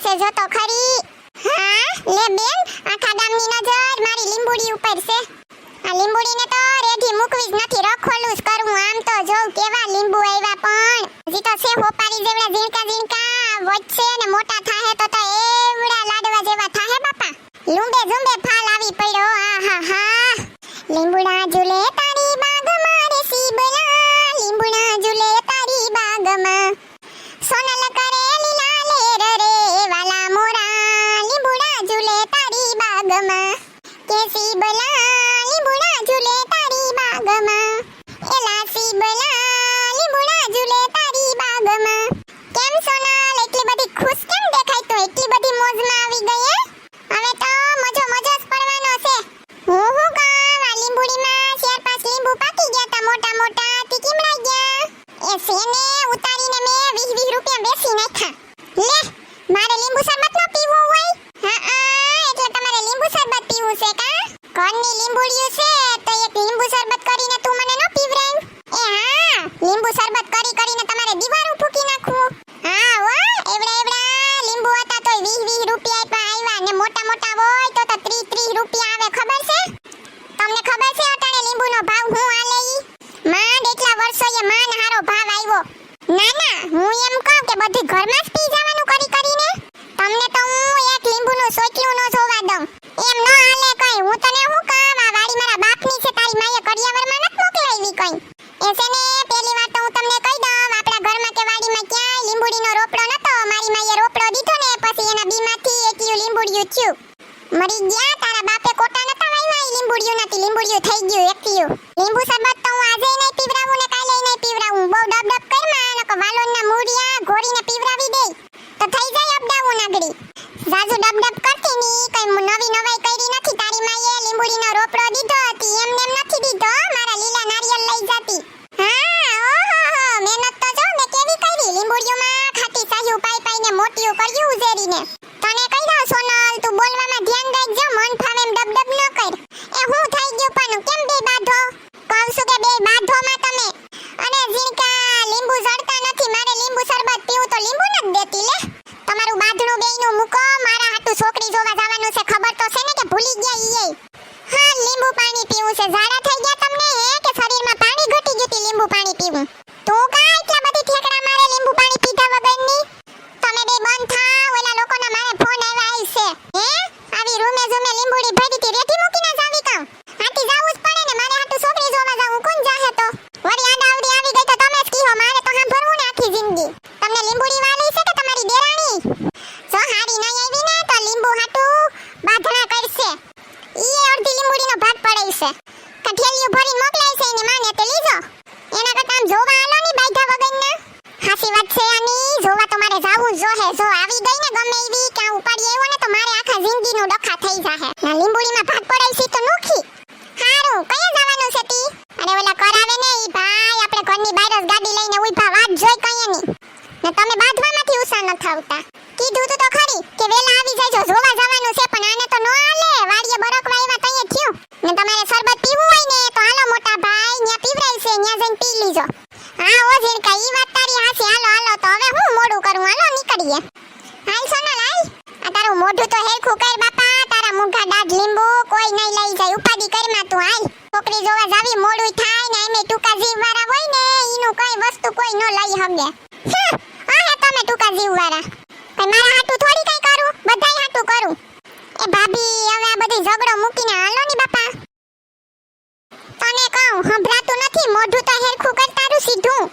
છે જો તો ખરી. હા લે બેન, આખા ગામની નજર મારી લીંબુડી ઉપર છે. આ લીંબુડીને તો રેઢી મૂકવી જ નથી, રખોલું જ કરવું. આમ તો જો કેવા લીંબુ આવ્યા, પણ હજી તો છે હોપારી જેવડા ઝીણકા ઝીણકા. વચ્ચે ને મોટા થાહે તો એવડા લાડવા જેવા થાહે બાપા. લુંબે ઝુંબે ફાલ આવી પડ્યો. આહા હા, લીંબુડા ઝૂલે તારી બાગમાં રે સીબલા, લીંબુડા ઝૂલે તારી બાગમાં. સોનલ કરે લીલા લેર રે વાલા મોરા, લીંબુડા ઝૂલે તારી બાગમાં. કે સીબલા લીંબુડા ઝૂલે તારી બાગમાં, એલા સીબલા લીંબુડા ઝૂલે તારી બાગમાં. કેમ સોનલ એટલી બધી ખુશ કેમ દેખાય? તો એટલી બધી મોજમાં આવી ગઈ હે? હવે તો મજો મજો જ પડવાનો છે. હું કામ આ લીંબુડીમાં 4-5 લીંબુ પાકી ગયા તા મોટા મોટા, તી કેમડા ગયા? એ સેને ઉતારીને મે 20-20 રૂપિયા બેસી નાખ્યા. લે મારે લીંબુ શરબત નો પીવું હોય? હા એટલે તમારે લીંબુ શરબત પીવું છે કા? કોની લીંબુડિયું છે તો એક લીંબુ શરબત કરીને તું મને ન પીવરાય? એ હા, લીંબુ શરબત કરીને તમારે દીવારું ફૂકી નાખવું. હા હો, એવડા લીંબુ હતા તો 20-20 રૂપિયા પણ આવ્યા, ને મોટા મોટા હોય તો 30-30 રૂપિયા આવે. ખબર છે તમને? ખબર છે અટાણે લીંબુનો ભાવ હું આલે ઈ? માંડ એટલા વર્ષોએ માન હારો ભાવ આવ્યો. ના હું એમ કહું કે બધી ઘરમાં જ પી જવાનું કરીને. તમને તો હું એક લીંબુનું સોચલું ન જોવા દઉં. એમ ન હાલે કઈ. હું તને હું કામ, આ વાડી મારા બાપની છે, તારી માએ કડિયાવરમાં નત મોકલાવી કઈ. એ છે ને પહેલી વાત તો હું તમને કહી દઉં, આપણા ઘરમાં કે વાડીમાં ક્યાંય લીંબુડીનો રોપડો નતો. મારી માએ રોપડો દીધો ને પછી એના બીમાંથી એકયું લીંબુડિયું થયું. મરી ગયા તારા બાપે કોટા નતા વાવ્યા, ઈ લીંબુડિયું નથી, લીંબુડિયું થઈ ગયું એકયું. લીંબુ શરબત તો હું આજે નહીં પીવરાવું ને કાલે નહીં પીવરાવું. બહુ ડબ કરમાં નકો વાલોનના મૂળિયા ઘોરીને પીવરાવી દે તો થઈ જાય અપડાવું નાગડી. જાજુ ડબ કરતી ની કઈ નવી નવાઈ કરી નથી. તારી માએ લીંબુડીનો રોપડો દીધો હતી, એમને એમ નથી દીધો. મારા લીલા નારિયેળ લઈ જતી. હા ઓહો, મહેનત તો જો મે કેવી કરી. લીંબુડીઓમાં ખાટી સાહ્યું પાઈને મોટીયું કર્યું ઉજેરીને. તને કહી દઉં સોનલ, તું બોલવામાં ધ્યાન રાખજો, મન ફાવે એમ ડબ ન કર. એ હું થઈ ગયું પણ કેમ બે બાધો? કહું છું કે બે બાધોમાં તમે. અને ઝીણકા લીંબુ જડતા નથી. મારે લીંબુ શરબત પીવું તો લીંબુ ન દેતી. લે તમારું બાધણું બેયનું મૂકો, મારા હાટુ છોકરી જોવા જવાનું છે. ખબર તો છે ને કે ભૂલી ગયા ઈએ? હા લીંબુ પાણી પીવું છે. ઝાડા થઈ ગયા તમને હે કે શરીરમાં પાણી ઘટી ગયું? લીંબુ પાણી પીવું તું કા એટલા બધી ઠેકડા મારે લીંબુ પાણી પીધા વગરની? તમે બે બંધ થાવ, ઓલા લોકોના મારે ફોન આવ્યા છે. હે આવી રૂમે ઝુમે લીંબુડી ભરી તી રેઠી મૂકીને જાવી કામ? આથી જાવું જ પડે ને, મારે હાટુ છોકરી જોવા જાવું. કોણ જાહે તો? વળી આડાવડી આવી ગઈ તો તમે જ કીહો, મારે તો સાંભળવું ને આખી જિંદગી. તમને લીંબુડી વાલી છે કે તમારી દેરાણી? જો હારી નહીં આવી ને તો લીંબુ હાટુ બાધણા કરશે. ઈ અડધી લીંબુડીનો ભાગ પડે છે. કઠિયાલિયું ભરીને મોકલાય છે એની માને તે લીજો. એના કરતા આમ જોવા આલો ની બાયધા વગરના. હાસી વાત છે આની, જોવા તો મારે જાવું જ જોહે. જો આવી ગઈ ને ગમે એવી કે આ ઉપાડી આવ્યો ને તો મારે આખા જિંદગીનું ડખા થઈ જાહે. ના લીંબુડીમાં ભાગ પડાય છે તો નોખી. હારું કયા જવાનું છે તી? અરે ઓલા કરાવે ને ઈ ભાઈ, આપણે ઘરની બહાર જ ગાડી લઈને ઉભા વાટ જોઈ કઈએ ની. ને તમે બાંધવામાંથી ઉસા ન થાવતા. કીધું તો ખરી કે વેલા આવી જાયજો, જોવા જવાનું છે. પણ આને તો નો હાલે, વાડીએ બરક વાયવા તઈએ થયું. ને તમારે શરબત પીવું હોય ને તો હાલો મોટા ભાઈ, ન્યા પીવરાય છે, ન્યા જઈને પી લીજો. હા ઓ ઝીણકા ઈ વાત તારી હાસી. હાલો તો હવે હું મોડું કરું, હાલો નીકળીએ. હાલ સોનલ હાલ. આ તારું મોઢું તો હેરખું કર બાપા, તારા મુંગા દાઢ લીંબુ કોઈ નહીં લઈ જાય. ઉપાડી કરમાં તું હાલ. છોકરી જોવા જાવી મોડું થાય ને, એમે ટૂંકા જીવવાળા હોય ને ઈનું કઈ વસ્તુ કોઈ ન લઈ હગે. આ તમે ટૂંકા જીવવાળા કઈ મારા હાટુ થોડી કઈ કરું, બધાય હાટુ કરું. એ ભાભી હવે આ બધી ઝઘડો મૂકીને હાલો ની બાપા. તને કહું સંભળાતું નથી? મોઢું તો હેરખું કર તારું સીધું.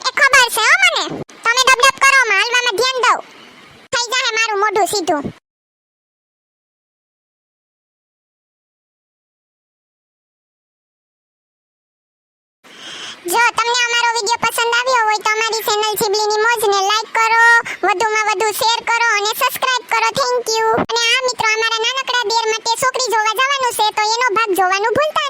એ ખબર છે હો મને. તમે ડબડબ કરો, માં હાલવામાં ધ્યાન દઉં. થઈ જાહે મારું મોઢું સીધું. જો તમને અમારો વિડિયો પસંદ આવ્યો હોય તો અમારી ચેનલ સિબલીની મોજને લાઈક કરો, વધુમાં વધુ શેર કરો અને સબસ્ક્રાઇબ કરો. Thank you. અને આ મિત્રો અમારા નાનકડા દેર માટે છોકરી જોવા જવાનું છે તો એનો ભાગ જોવાનું ભૂલતા